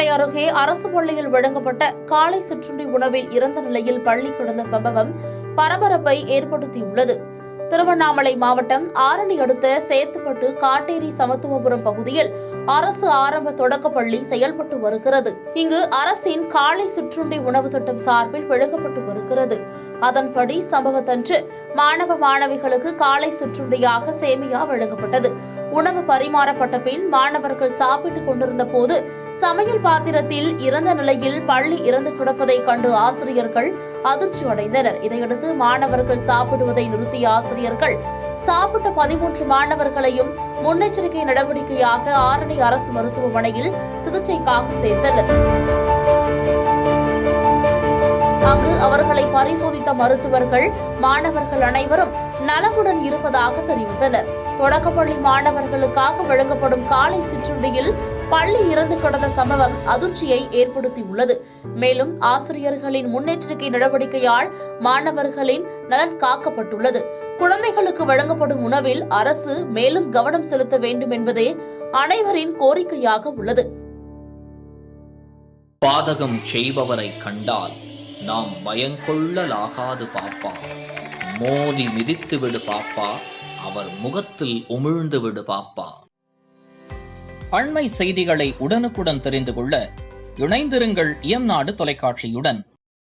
திருவண்ணாமலை அருகே அரசு பள்ளியில் வழங்கப்பட்ட காலை சிற்றுண்டி உணவில் இறந்த நிலையில் பள்ளி கிடந்த சம்பவம் பரபரப்பை ஏற்படுத்தியுள்ளது. திருவண்ணாமலை மாவட்டம் ஆரணி அடுத்த சேத்துப்பட்டு காட்டேரி சமத்துவபுரம் பகுதியில் அரசு ஆரம்ப தொடக்கப்பள்ளி செயல்பட்டு வருகிறது. இங்கு அரசின் காலை சிற்றுண்டி உணவு திட்டம் சார்பில் வழங்கப்பட்டு வருகிறது. அதன்படி சம்பவத்தன்று மாணவ மாணவிகளுக்கு காலை சிற்றுண்டியாக சேமியா வழங்கப்பட்டது. உணவு பரிமாறப்பட்ட பின் மாணவர்கள் சாப்பிட்டுக் கொண்டிருந்த போது சமையல் பாத்திரத்தில் இறந்த நிலையில் பள்ளி இறந்து கிடப்பதை கண்டு ஆசிரியர்கள் அதிர்ச்சி அடைந்தனர். இதையடுத்து மாணவர்கள் சாப்பிடுவதை நிறுத்திய ஆசிரியர்கள் சாப்பிட்ட 13 மாணவர்களையும் முன்னெச்சரிக்கை நடவடிக்கையாக ஆரணி அரசு மருத்துவமனையில் சிகிச்சைக்காக சேர்த்தனர். அங்கு அவர்களை பரிசோதித்த மருத்துவர்கள் மாணவர்கள் அனைவரும் நலமுடன் இருப்பதாக தெரிவித்தனர். தொடக்கப்பள்ளி மாணவர்களுக்காக வழங்கப்படும் காலை சிற்றுண்டியில் பள்ளி இறந்து கிடந்த சம்பவம் அதிர்ச்சியை ஏற்படுத்தியுள்ளது. மேலும் ஆசிரியர்களின் முன்னெச்சரிக்கை நடவடிக்கையால் மாணவர்களின் நலன் காக்கப்பட்டுள்ளது. குழந்தைகளுக்கு வழங்கப்படும் உணவில் அரசு மேலும் கவனம் செலுத்த வேண்டும் என்பதே அனைவரின் கோரிக்கையாக உள்ளது. பாதகம் செய்பவரை கண்டால் நாம் பயங்கொள்ளலாகாது பாப்பா, மோதி மிதித்து விடு பாப்பா, அவர் முகத்தில் உமிழ்ந்து விடு பாப்பா. அண்மை செய்திகளை உடனுக்குடன் தெரிந்து கொள்ள இணைந்திருங்கள் இயம்நாடு தொலைக்காட்சியுடன்.